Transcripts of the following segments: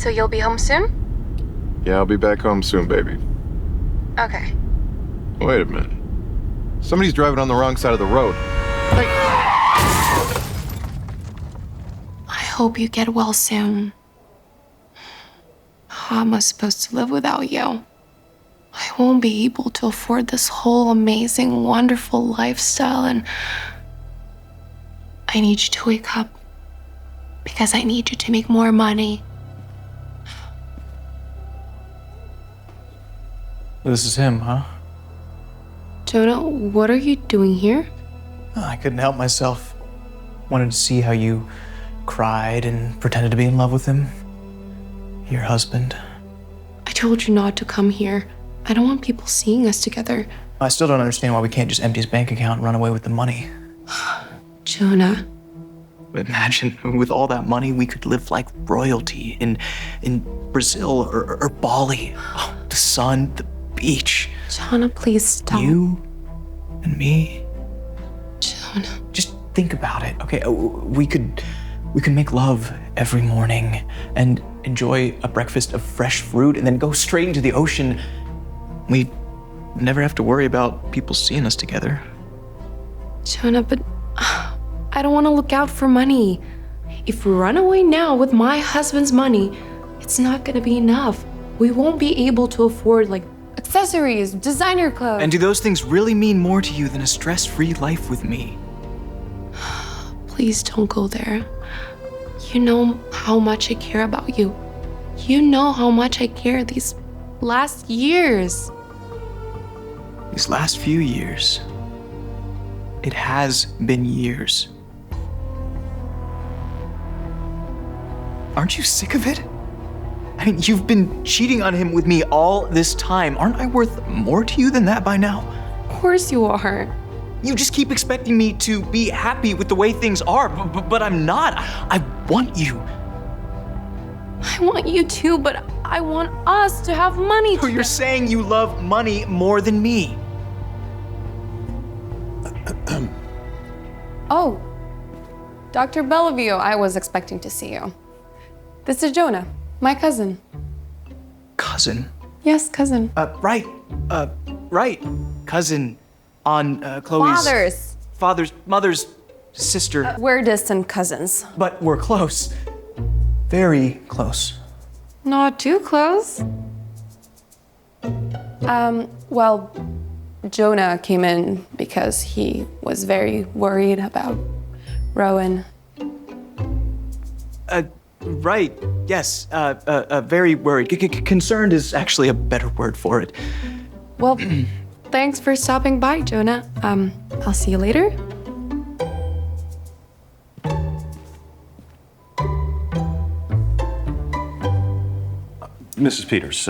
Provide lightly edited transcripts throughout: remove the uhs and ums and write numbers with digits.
So you'll be home soon? Yeah, I'll be back home soon, baby. Okay. Wait a minute. Somebody's driving on the wrong side of the road. Hey! I hope you get well soon. How am I supposed to live without you? I won't be able to afford this whole amazing, wonderful lifestyle, and I need you to wake up because I need you to make more money. This is him, huh? Jonah, what are you doing here? I couldn't help myself. Wanted to see how you cried and pretended to be in love with him. Your husband. I told you not to come here. I don't want people seeing us together. I still don't understand why we can't just empty his bank account and run away with the money. Jonah. Imagine, with all that money, we could live like royalty in Brazil or Bali. Oh, the sun, the beach. Jonah, please stop. You and me. Jonah. Just think about it, okay? We could make love every morning and enjoy a breakfast of fresh fruit and then go straight into the ocean. We'd never have to worry about people seeing us together. Jonah, but I don't want to look out for money. If we run away now with my husband's money, it's not going to be enough. We won't be able to afford, like, accessories, designer clothes. And do those things really mean more to you than a stress-free life with me? Please don't go there. You know how much I care about you. You know how much I care these last years. These last few years. It has been years. Aren't you sick of it? I mean, you've been cheating on him with me all this time. Aren't I worth more to you than that by now? Of course you are. You just keep expecting me to be happy with the way things are, but I'm not. I want you. I want you too, but I want us to have money. You're saying you love money more than me. Oh, Dr. Bellevue, I was expecting to see you. This is Jonah, my cousin. Cousin? Yes, cousin. Right. Cousin on Chloe's... Mother's sister. We're distant cousins. But we're close. Very close. Not too close. Well, Jonah came in because he was very worried about Rowan. Right, yes, very worried. Concerned is actually a better word for it. Well, thanks for stopping by, Jonah. I'll see you later. Mrs. Peters,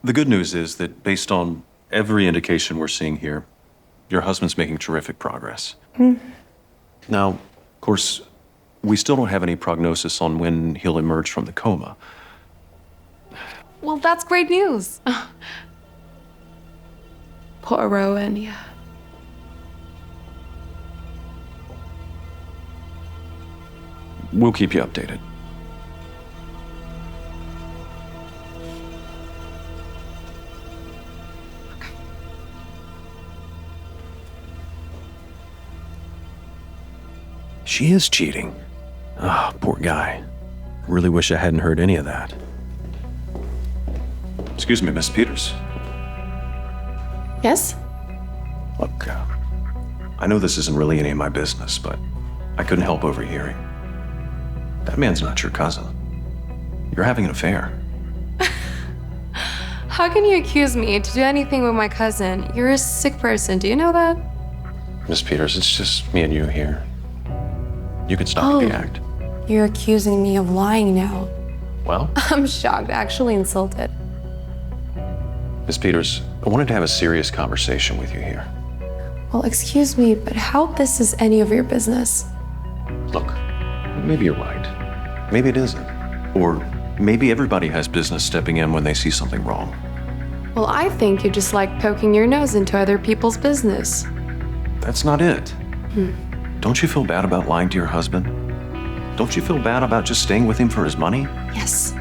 the good news is that based on every indication we're seeing here, your husband's making terrific progress. Now, of course, we still don't have any prognosis on when he'll emerge from the coma. Well, that's great news. Poor Rowan, yeah. We'll keep you updated. She is cheating. Ah, poor guy. Really wish I hadn't heard any of that. Excuse me, Miss Peters. Yes? Look, I know this isn't really any of my business, but I couldn't help overhearing. That man's not your cousin. You're having an affair. How can you accuse me to do anything with my cousin? You're a sick person, do you know that? Miss Peters, it's just me and you here. You can stop the act. You're accusing me of lying now. Well, I'm shocked, actually insulted. Miss Peters, I wanted to have a serious conversation with you here. Well, excuse me, but how this is any of your business? Look, maybe you're right. Maybe it isn't. Or maybe everybody has business stepping in when they see something wrong. Well, I think you just like poking your nose into other people's business. That's not it. Don't you feel bad about lying to your husband? Don't you feel bad about just staying with him for his money? Yes.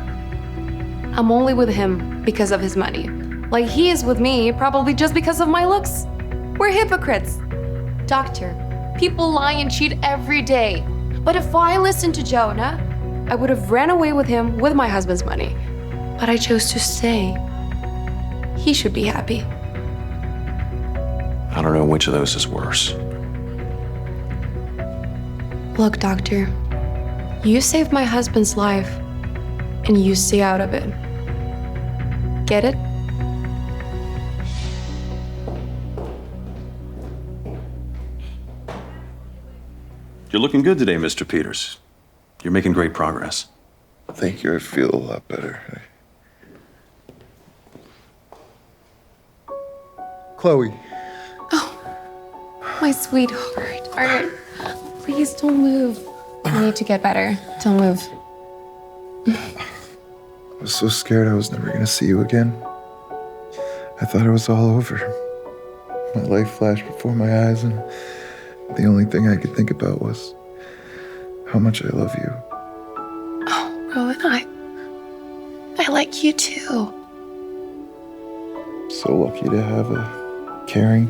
I'm only with him because of his money. Like he is with me probably just because of my looks. We're hypocrites. Doctor, people lie and cheat every day. But if I listened to Jonah, I would have ran away with him with my husband's money. But I chose to stay. He should be happy. I don't know which of those is worse. Look, doctor, you saved my husband's life, and you stay out of it. Get it? You're looking good today, Mr. Peters. You're making great progress. Thank you. I feel a lot better. Chloe. My sweetheart. All right. Please don't move. I need to get better. Don't move. I was so scared I was never going to see you again. I thought it was all over. My life flashed before my eyes, and the only thing I could think about was how much I love you. Oh, Rowan, I like you too. So lucky to have a caring,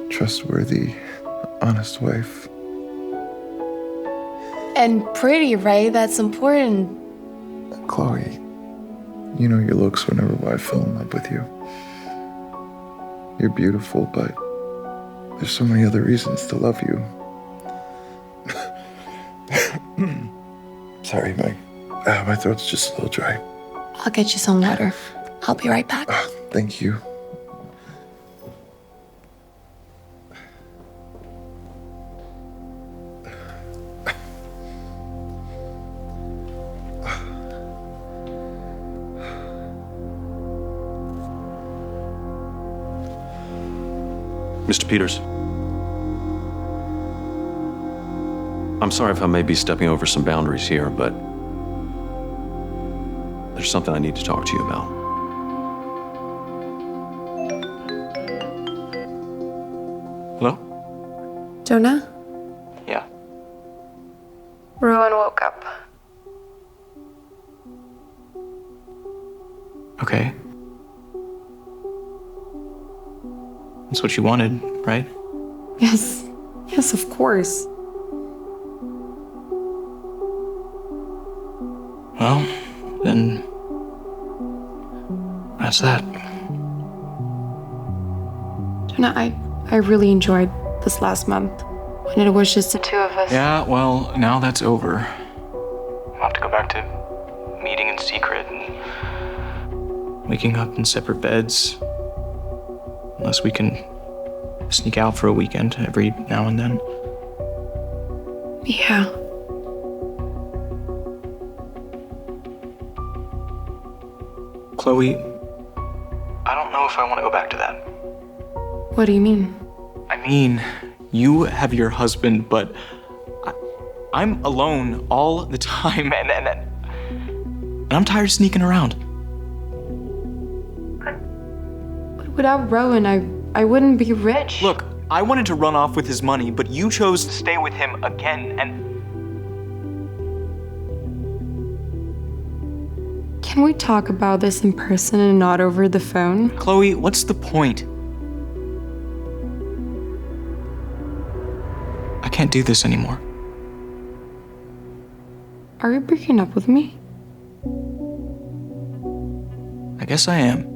trustworthy, honest wife. And pretty, right? That's important. Chloe, you know your looks were never why I fell in love with you. You're beautiful, but there's so many other reasons to love you. Sorry, my throat's just a little dry. I'll get you some water. I'll be right back. Thank you. Mr. Peters. I'm sorry if I may be stepping over some boundaries here, but there's something I need to talk to you about. Hello? Jonah? Yeah. Rowan woke up. Okay. That's what you wanted, right? Yes. Yes, of course. Well, then that's that. Jonah, I really enjoyed this last month when it was just the two of us. Yeah, well, now that's over. We'll have to go back to meeting in secret and waking up in separate beds. Unless we can sneak out for a weekend every now and then. Yeah. Chloe, I don't know if I want to go back to that. What do you mean? I mean, you have your husband, but I'm alone all the time, and I'm tired of sneaking around. But without Rowan, I wouldn't be rich. Look, I wanted to run off with his money, but you chose to stay with him again, and Can we talk about this in person and not over the phone? Chloe, what's the point? I can't do this anymore. Are you breaking up with me? I guess I am.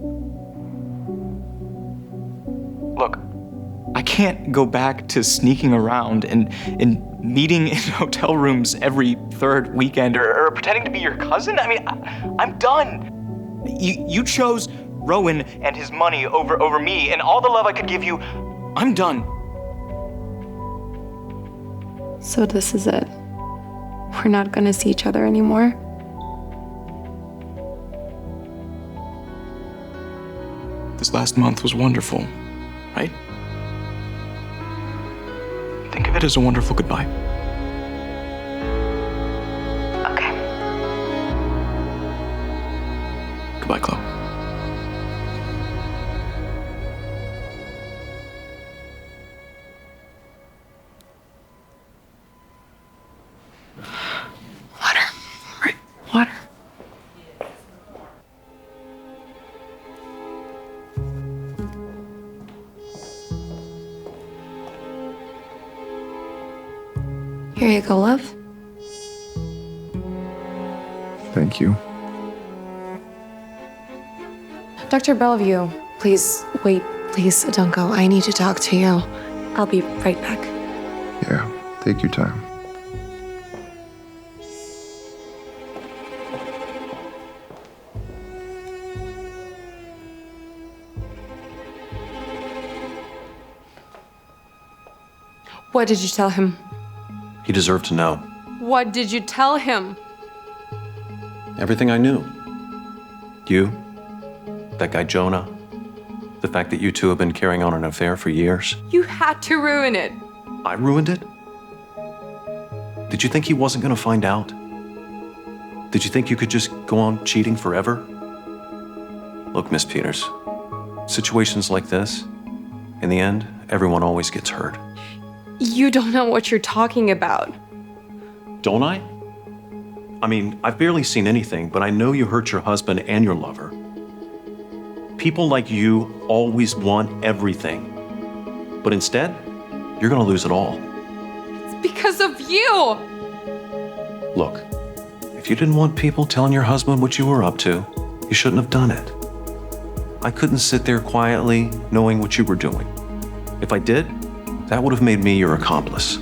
Look, I can't go back to sneaking around and meeting in hotel rooms every third weekend or pretending to be your cousin. I mean, I'm done. You chose Rowan and his money over me and all the love I could give you. I'm done. So this is it. We're not gonna see each other anymore. This last month was wonderful, right? Think of it as a wonderful goodbye. Okay. Goodbye, Chloe. Here you go, love. Thank you. Dr. Bellevue, please wait. Please don't go. I need to talk to you. I'll be right back. Yeah, take your time. What did you tell him? He deserved to know. What did you tell him? Everything I knew. You, that guy Jonah, the fact that you two have been carrying on an affair for years. You had to ruin it. I ruined it? Did you think he wasn't gonna find out? Did you think you could just go on cheating forever? Look, Miss Peters, situations like this, in the end, everyone always gets hurt. You don't know what you're talking about. Don't I? I mean, I've barely seen anything, but I know you hurt your husband and your lover. People like you always want everything. But instead, you're gonna lose it all. It's because of you. Look, if you didn't want people telling your husband what you were up to, you shouldn't have done it. I couldn't sit there quietly knowing what you were doing. If I did, that would have made me your accomplice.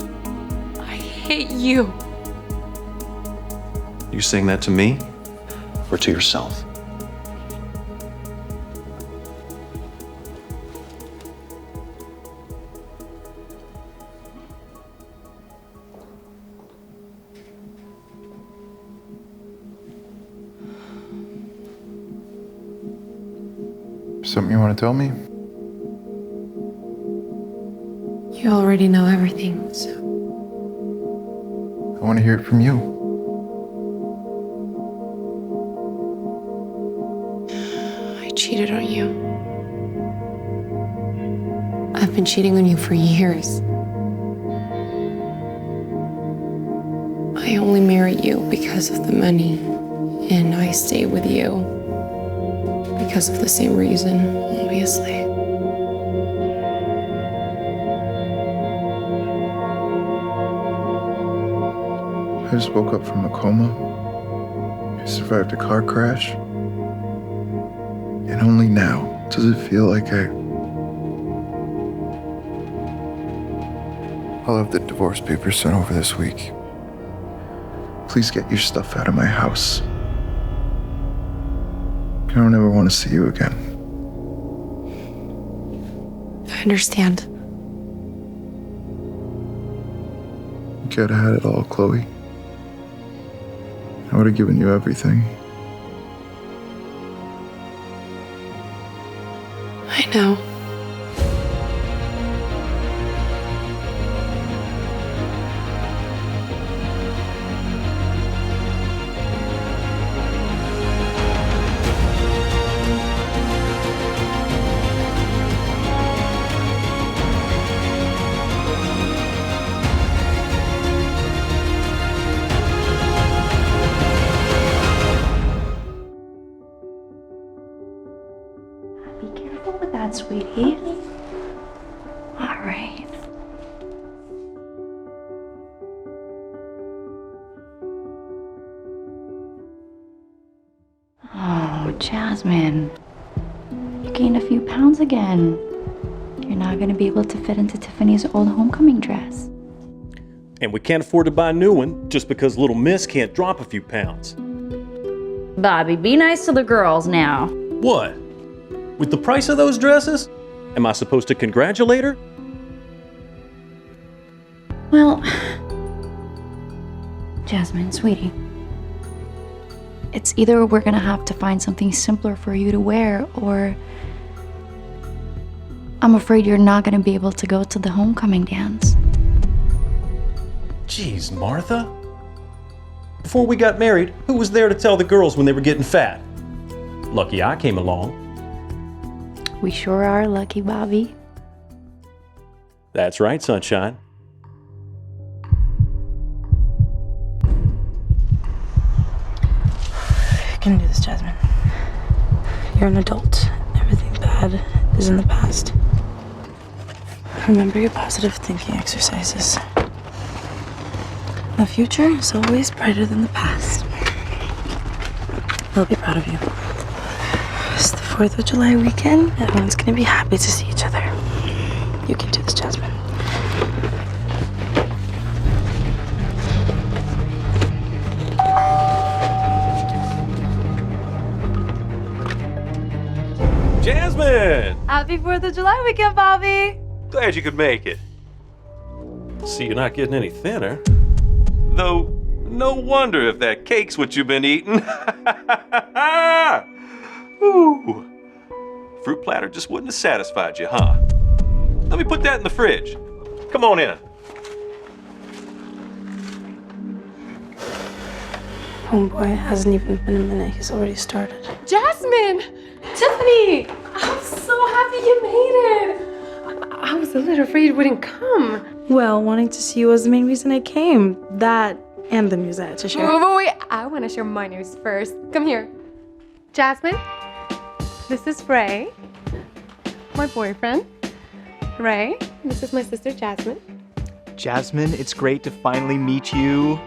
I hate you. You saying that to me or to yourself? Something you want to tell me? You already know everything, so. I want to hear it from you. I cheated on you. I've been cheating on you for years. I only married you because of the money, and I stayed with you because of the same reason, obviously. I just woke up from a coma. I survived a car crash. And only now does it feel like I'll have the divorce papers sent over this week. Please get your stuff out of my house. I don't ever want to see you again. I understand. You could have had it all, Chloe. I would have given you everything. I know. Be careful with that, sweetie. All right. Oh, Jasmine. You gained a few pounds again. You're not going to be able to fit into Tiffany's old homecoming dress. And we can't afford to buy a new one just because little miss can't drop a few pounds. Bobby, be nice to the girls now. What? With the price of those dresses? Am I supposed to congratulate her? Well, Jasmine, sweetie, it's either we're gonna have to find something simpler for you to wear, or I'm afraid you're not gonna be able to go to the homecoming dance. Jeez, Martha. Before we got married, who was there to tell the girls when they were getting fat? Lucky I came along. We sure are lucky, Bobby. That's right, sunshine. You can do this, Jasmine. You're an adult. Everything bad is in the past. Remember your positive thinking exercises. The future is always brighter than the past. They'll be proud of you. It's the 4th of July weekend. Everyone's gonna be happy to see each other. You can do this, Jasmine. Jasmine! Happy 4th of July weekend, Bobby! Glad you could make it. See, you're not getting any thinner. Though, no wonder if that cake's what you've been eating. Ooh. Fruit platter just wouldn't have satisfied you, huh? Let me put that in the fridge. Come on in. Homeboy, hasn't even been a minute. He's already started. Jasmine! Tiffany! I'm so happy you made it! I was a little afraid you wouldn't come. Well, wanting to see you was the main reason I came. That and the news I had to share. Wait, I want to share my news first. Come here. Jasmine, this is Ray, my boyfriend. Ray, this is my sister Jasmine. Jasmine, it's great to finally meet you.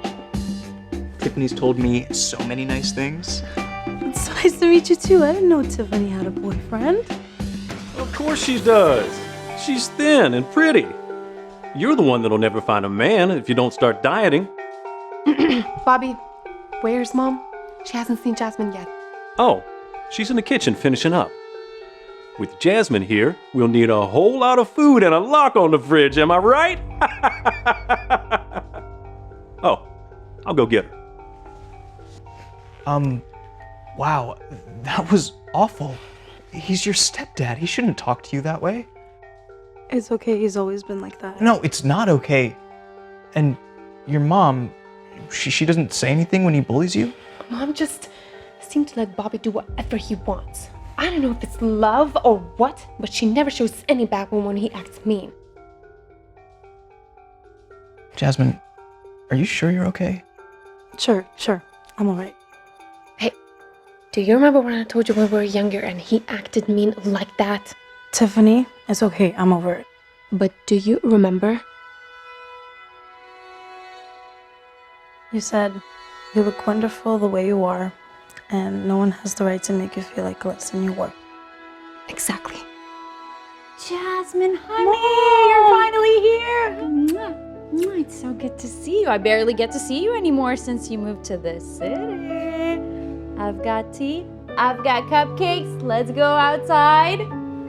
Tiffany's told me so many nice things. It's nice to meet you too. I didn't know Tiffany had a boyfriend. Of course she does. She's thin and pretty. You're the one that'll never find a man if you don't start dieting. Bobby, where's Mom? She hasn't seen Jasmine yet. Oh, she's in the kitchen finishing up. With Jasmine here, we'll need a whole lot of food and a lock on the fridge, am I right? Oh, I'll go get her. Wow, that was awful. He's your stepdad. He shouldn't talk to you that way. It's okay. He's always been like that. No, it's not okay. And your mom, she doesn't say anything when he bullies you? Mom just seemed to let Bobby do whatever he wants. I don't know if it's love or what, but she never shows any backbone when he acts mean. Jasmine, are you sure you're okay? Sure. I'm all right. Hey, do you remember when I told you when we were younger and he acted mean like that? Tiffany, it's okay. I'm over it. But do you remember? You said, you look wonderful the way you are, and no one has the right to make you feel like less than you were. Exactly. Jasmine, honey, you're finally here. Mwah. Mwah. It's so good to see you. I barely get to see you anymore since you moved to this city. I've got tea. I've got cupcakes. Let's go outside.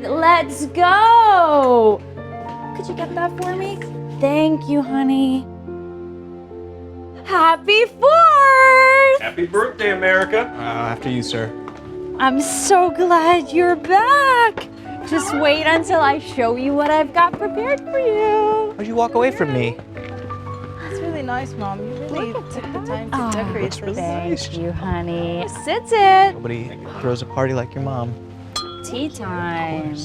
Let's go. Could you get that for me? Thank you, honey. Happy 4th! Happy birthday, America. After you, sir. I'm so glad you're back. Just wait until I show you what I've got prepared for you. Why'd you walk away from me? It's really nice, Mom. You really took the time to decorate this. Thank you, honey. Sit it. Nobody throws a party like your mom. Tea time.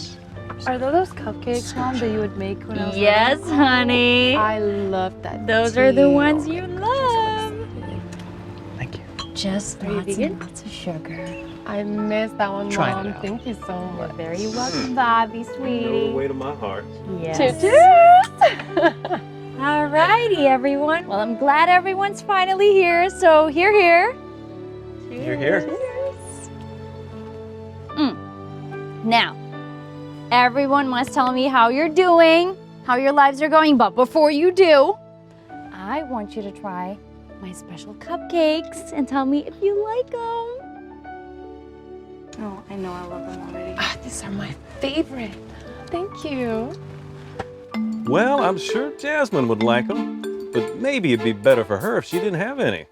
Are those cupcakes, Mom, that you would make when I was Yes, honey. I love that. Those are the ones you love. Thank you. Just Are you lots vegan? and lots of sugar. I missed that one, Trying Mom. it out. Thank you so much. You're very welcome, Bobby, sweetie. Way to my heart. Yes. Cheers. Alrighty, everyone. Well, I'm glad everyone's finally here. So here. You're here. Now, everyone must tell me how you're doing, how your lives are going. But before you do, I want you to try my special cupcakes and tell me if you like them. Oh, I know I love them already. These are my favorite. Thank you. Well, I'm sure Jasmine would like them, but maybe it'd be better for her if she didn't have any.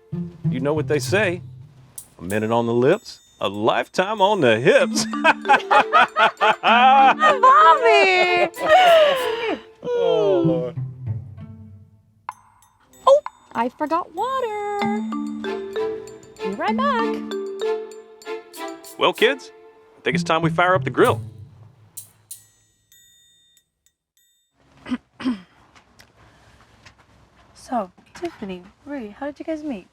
You know what they say, a minute on the lips, a lifetime on the hips. Bobby! Oh, Lord. Oh, I forgot water. Be right back. Well, kids, I think it's time we fire up the grill. So, Tiffany, Ray, how did you guys meet?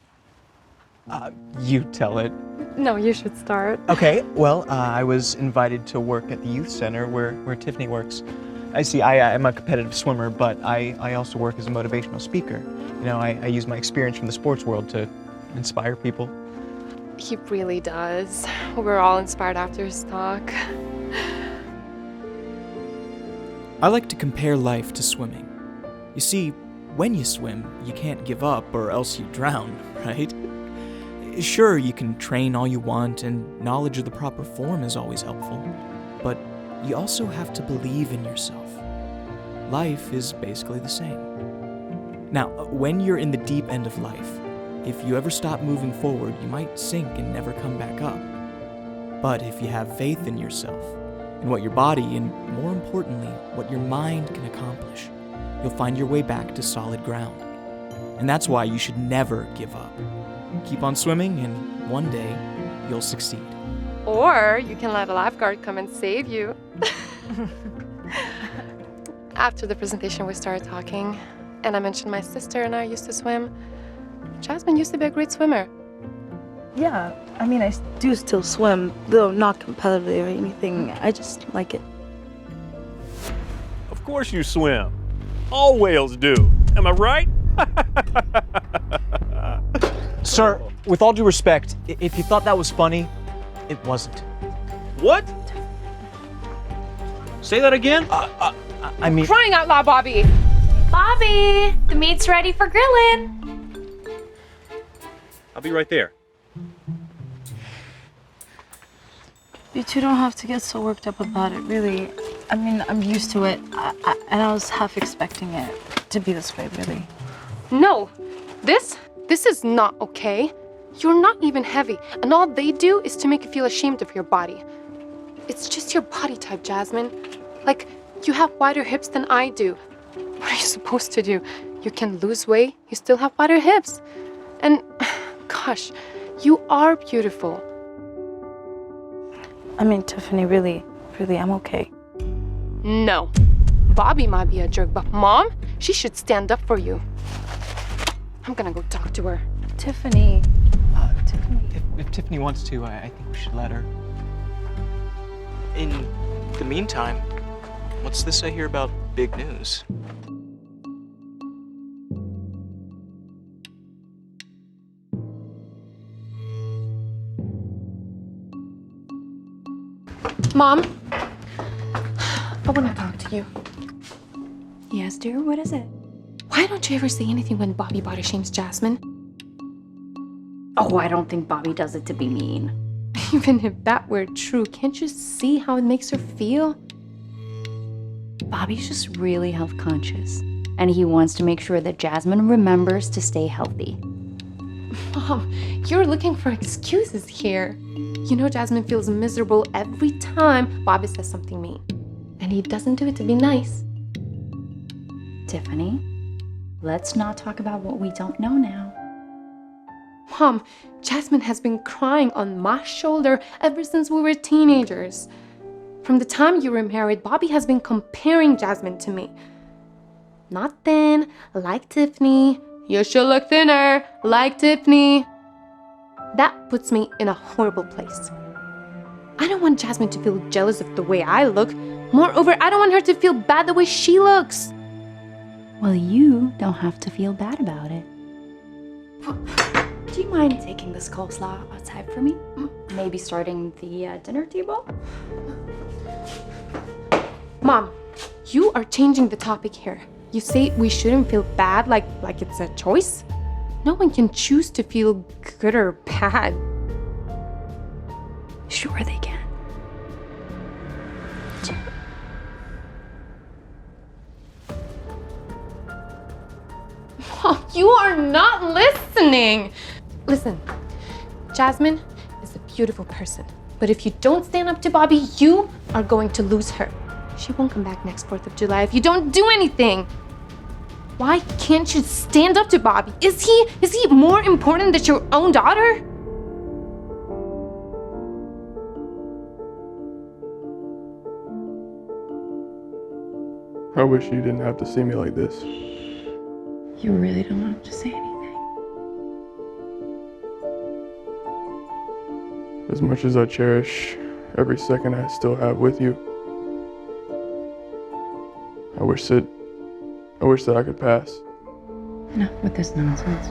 You tell it. No, you should start. Okay, well, I was invited to work at the youth center where Tiffany works. I see, I'm a competitive swimmer, but I also work as a motivational speaker. You know, I use my experience from the sports world to inspire people. He really does. We're all inspired after his talk. I like to compare life to swimming. You see, when you swim, you can't give up or else you drown, right? Sure, you can train all you want, and knowledge of the proper form is always helpful, but you also have to believe in yourself. Life is basically the same. Now, when you're in the deep end of life, if you ever stop moving forward, you might sink and never come back up. But if you have faith in yourself, in what your body, and more importantly, what your mind can accomplish, you'll find your way back to solid ground. And that's why you should never give up. Keep on swimming, and one day, you'll succeed. Or you can let a lifeguard come and save you. After the presentation, we started talking, and I mentioned my sister and I used to swim. Jasmine used to be a great swimmer. Yeah, I mean, I do still swim, though not competitively or anything. I just like it. Of course you swim. All whales do. Am I right? Sir, with all due respect, if you thought that was funny, it wasn't. What? Say that again? I mean... Crying out loud, Bobby! Bobby, the meat's ready for grilling. I'll be right there. You two don't have to get so worked up about it, really. I mean, I'm used to it, and I was half expecting it to be this way, really. No, this is not okay. You're not even heavy, and all they do is to make you feel ashamed of your body. It's just your body type, Jasmine. Like, you have wider hips than I do. What are you supposed to do? You can lose weight, you still have wider hips. And, gosh, you are beautiful. I mean, Tiffany, really, I'm okay. No. Bobby might be a jerk, but Mom, she should stand up for you. I'm gonna go talk to her. Tiffany. Tiffany. If Tiffany wants to, I think we should let her. In the meantime, what's this I hear about big news? Mom, I want to talk to you. Yes, dear, what is it? Why don't you ever say anything when Bobby body shames Jasmine? Oh, I don't think Bobby does it to be mean. Even if that were true, can't you see how it makes her feel? Bobby's just really health conscious, and he wants to make sure that Jasmine remembers to stay healthy. Mom, you're looking for excuses here. You know Jasmine feels miserable every time Bobby says something mean. And he doesn't do it to be nice. Tiffany, let's not talk about what we don't know now. Mom, Jasmine has been crying on my shoulder ever since we were teenagers. From the time you were married, Bobby has been comparing Jasmine to me. Not thin, like Tiffany. You should look thinner, like Tiffany. That puts me in a horrible place. I don't want Jasmine to feel jealous of the way I look. Moreover, I don't want her to feel bad the way she looks. Well, you don't have to feel bad about it. Do you mind taking this coleslaw outside for me? Maybe starting the dinner table? Mom, you are changing the topic here. You say we shouldn't feel bad like it's a choice? No one can choose to feel good or bad. Sure they can. Mom, you are not listening. Listen, Jasmine is a beautiful person. But if you don't stand up to Bobby, you are going to lose her. She won't come back next 4th of July if you don't do anything. Why can't you stand up to Bobby? Is he more important than your own daughter? I wish you didn't have to see me like this. You really don't have to say anything. As much as I cherish every second I still have with you, wish that I could pass. Enough with this nonsense.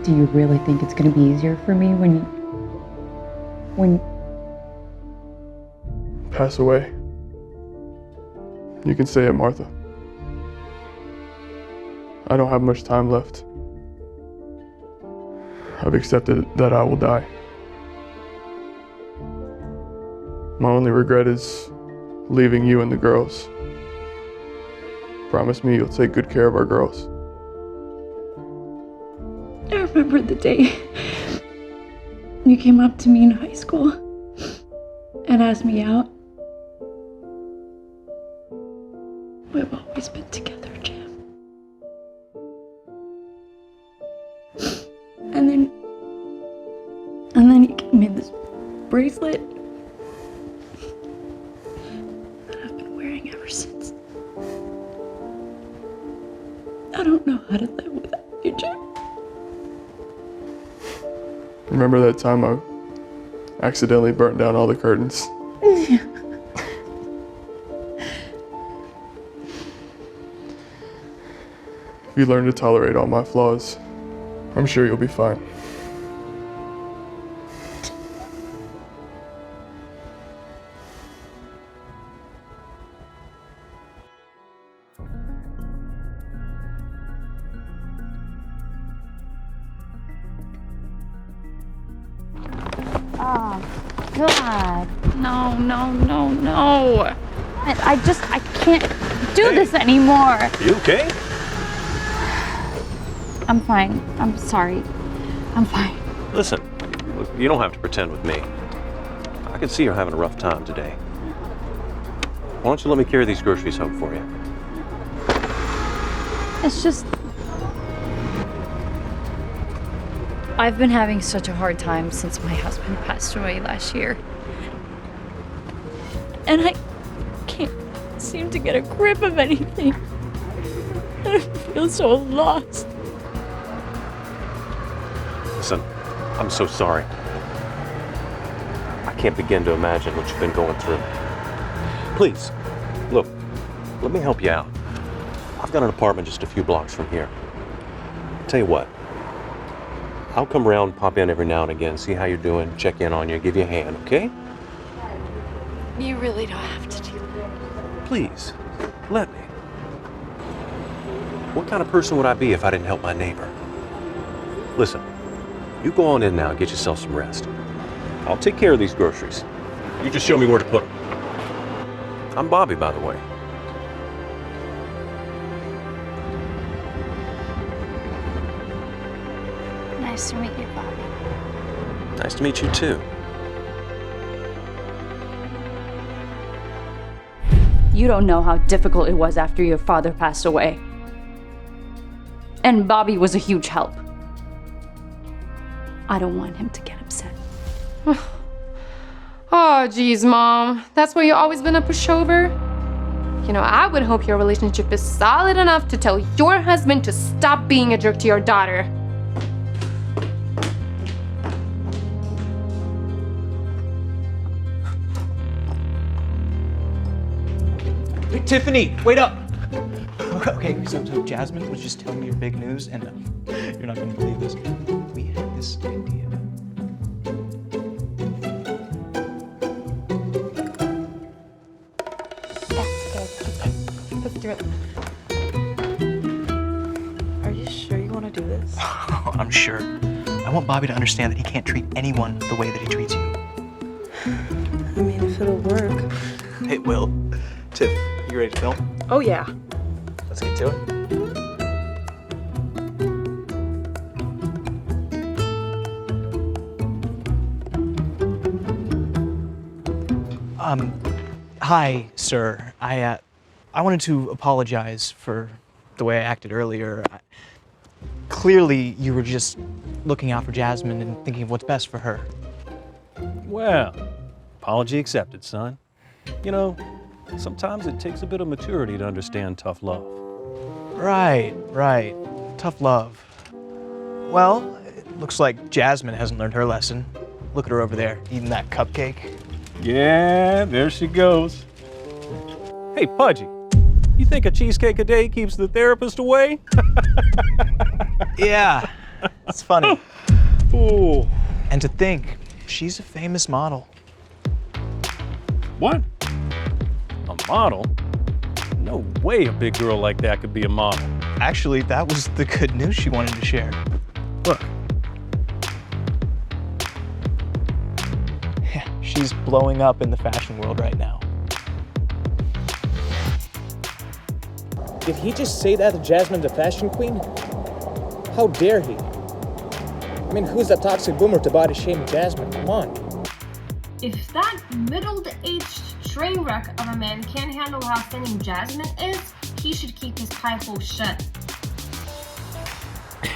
Do you really think it's gonna be easier for me when Pass away. You can say it, Martha. I don't have much time left. I've accepted that I will die. My only regret is leaving you and the girls. Promise me you'll take good care of our girls. I remember the day you came up to me in high school and asked me out. We've always been together, Jam. And then you gave me this bracelet that I've been wearing ever since. I don't know how to live without you, Jam. Remember that time I accidentally burnt down all the curtains? If you learn to tolerate all my flaws, I'm sure you'll be fine. Oh, God. No. I can't do this anymore. You okay? I'm fine. I'm sorry. I'm fine. Listen, look, you don't have to pretend with me. I can see you're having a rough time today. Why don't you let me carry these groceries home for you? It's just... I've been having such a hard time since my husband passed away last year. And I can't seem to get a grip of anything. I feel so lost. Listen, I'm so sorry. I can't begin to imagine what you've been going through. Please, look, let me help you out. I've got an apartment just a few blocks from here. Tell you what, I'll come around, pop in every now and again, see how you're doing, check in on you, give you a hand, okay? You really don't have to do that. Please, let me. What kind of person would I be if I didn't help my neighbor? Listen, you go on in now and get yourself some rest. I'll take care of these groceries. You just show me where to put them. I'm Bobby, by the way. Nice to meet you, Bobby. Nice to meet you, too. You don't know how difficult it was after your father passed away. And Bobby was a huge help. I don't want him to get upset. Oh, geez, Mom. That's why you've always been a pushover? You know, I would hope your relationship is solid enough to tell your husband to stop being a jerk to your daughter. Hey, Tiffany, wait up! Okay, so Jasmine was just telling me your big news, and you're not gonna believe this. We had this idea. Let's do it. Are you sure you want to do this? I'm sure. I want Bobby to understand that he can't treat anyone the way that he treats you. I mean, if it'll work. It will. Tiff, you ready to film? Oh, yeah. Let's get to it. Hi, sir. I wanted to apologize for the way I acted earlier. Clearly, you were just looking out for Jasmine and thinking of what's best for her. Well, apology accepted, son. You know, sometimes it takes a bit of maturity to understand tough love. Right. Tough love. Well, it looks like Jasmine hasn't learned her lesson. Look at her over there, eating that cupcake. Yeah, there she goes. Hey, Pudgy, you think a cheesecake a day keeps the therapist away? Yeah, it's funny. Ooh. And to think, she's a famous model. What? A model? No way a big girl like that could be a model. Actually, that was the good news she wanted to share. Look. Yeah, she's blowing up in the fashion world right now. Did he just say that Jasmine's a fashion queen? How dare he? I mean, who's that toxic boomer to body shame Jasmine? Come on. If that middle-aged train wreck of a man can't handle how thinning Jasmine is, he should keep his pie hole shut.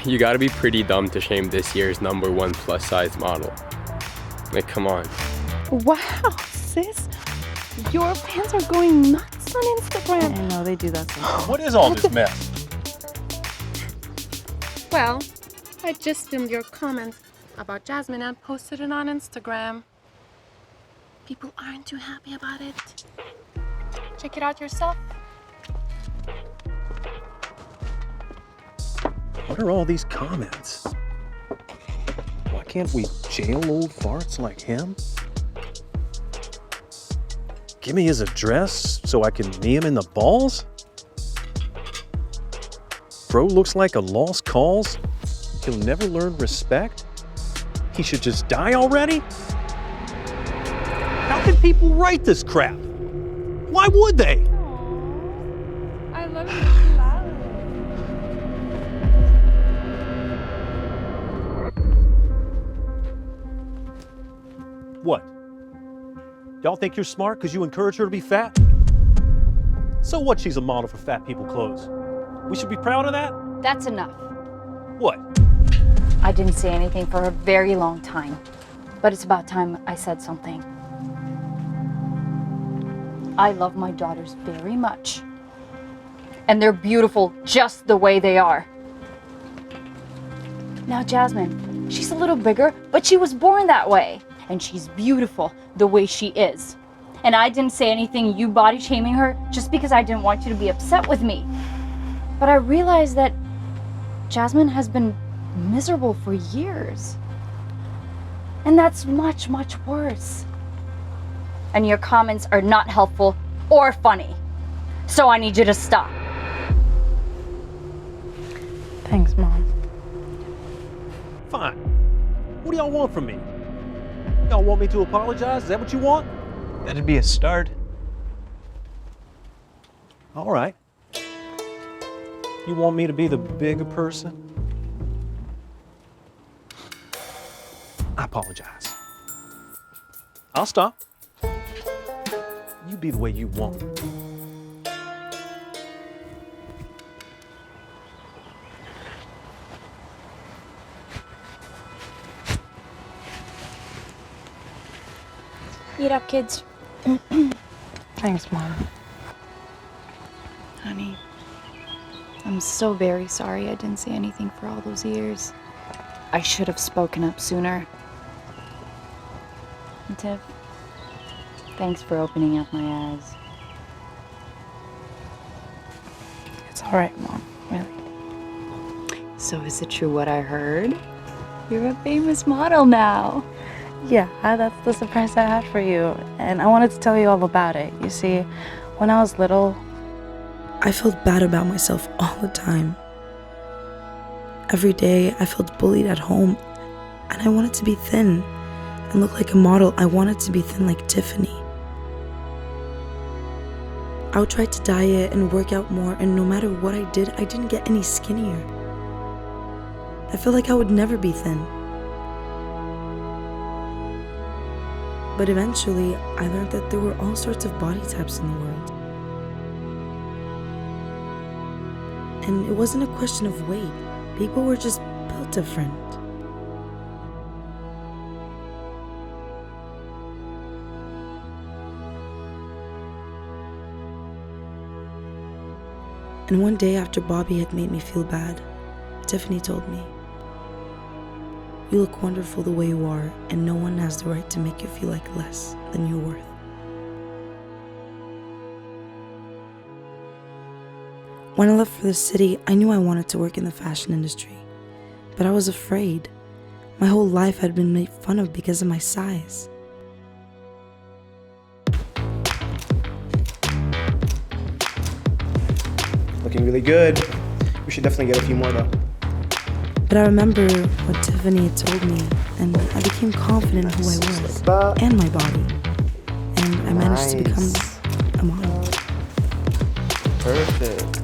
You gotta be pretty dumb to shame this year's #1 plus-size model. Like, come on. Wow, sis. Your fans are going nuts on Instagram. I know, they do that sometimes. What is all this mess? Well, I just filmed your comment about Jasmine and posted it on Instagram. People aren't too happy about it. Check it out yourself. What are all these comments? Why can't we jail old farts like him? Give me his address so I can knee him in the balls? Bro looks like a lost cause. He'll never learn respect. He should just die already? How can people write this crap? Why would they? I love you. What? Y'all think you're smart because you encourage her to be fat? So what she's a model for fat people clothes? We should be proud of that? That's enough. What? I didn't say anything for a very long time, but it's about time I said something. I love my daughters very much, and they're beautiful just the way they are. Now Jasmine, she's a little bigger, but she was born that way, and she's beautiful the way she is. And I didn't say anything you body shaming her just because I didn't want you to be upset with me. But I realized that Jasmine has been miserable for years. And that's much, much worse. And your comments are not helpful or funny. So I need you to stop. Thanks, Mom. Fine. What do y'all want from me? Y'all want me to apologize? Is that what you want? That'd be a start. All right. You want me to be the bigger person? I apologize. I'll stop. You be the way you want. Eat up, kids. Thanks, Mom. Honey, I'm so very sorry I didn't say anything for all those years. I should have spoken up sooner. And Tiff, thanks for opening up my eyes. It's all right, Mom. Really. So is it true what I heard? You're a famous model now. Yeah, that's the surprise I had for you. And I wanted to tell you all about it. You see, when I was little, I felt bad about myself all the time. Every day, I felt bullied at home, and I wanted to be thin and look like a model. I wanted to be thin like Tiffany. I would try to diet and work out more, and no matter what I did, I didn't get any skinnier. I felt like I would never be thin. But eventually, I learned that there were all sorts of body types in the world. And it wasn't a question of weight. People were just built different. And one day after Bobby had made me feel bad, Tiffany told me, "You look wonderful the way you are, and no one has the right to make you feel like less than you're worth." When I left for the city, I knew I wanted to work in the fashion industry, but I was afraid. My whole life had been made fun of because of my size. Looking really good. We should definitely get a few more though. But I remember what Tiffany had told me, and I became confident in who I was and my body. And I managed to become a model. Perfect.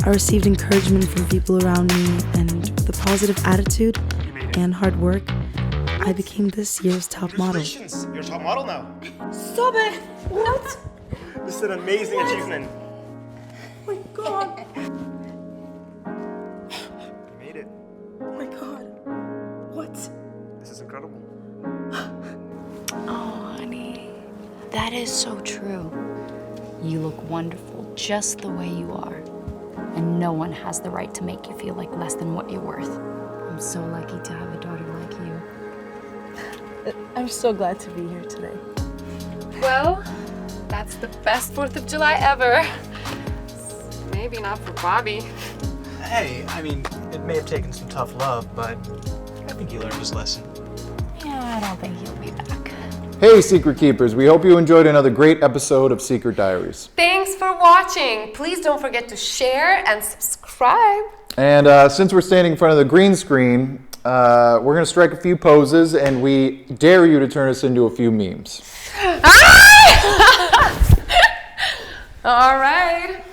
I received encouragement from people around me, and with a positive attitude and hard work, I became this year's top model. Congratulations! You're a top model now. Stop it! What? This is an amazing achievement. Oh my god! You made it. Oh my god. What? This is incredible. Oh, honey, that is so true. You look wonderful just the way you are. And no one has the right to make you feel like less than what you're worth. I'm so lucky to have a daughter like you. I'm so glad to be here today. Well, that's the best 4th of July ever. Maybe not for Bobby. Hey, I mean, it may have taken some tough love, but I think he learned his lesson. Yeah, I don't think he'll be back. Hey, Secret Keepers, we hope you enjoyed another great episode of Secret Diaries. Thanks for watching. Please don't forget to share and subscribe. And since we're standing in front of the green screen, we're going to strike a few poses, and we dare you to turn us into a few memes. All right.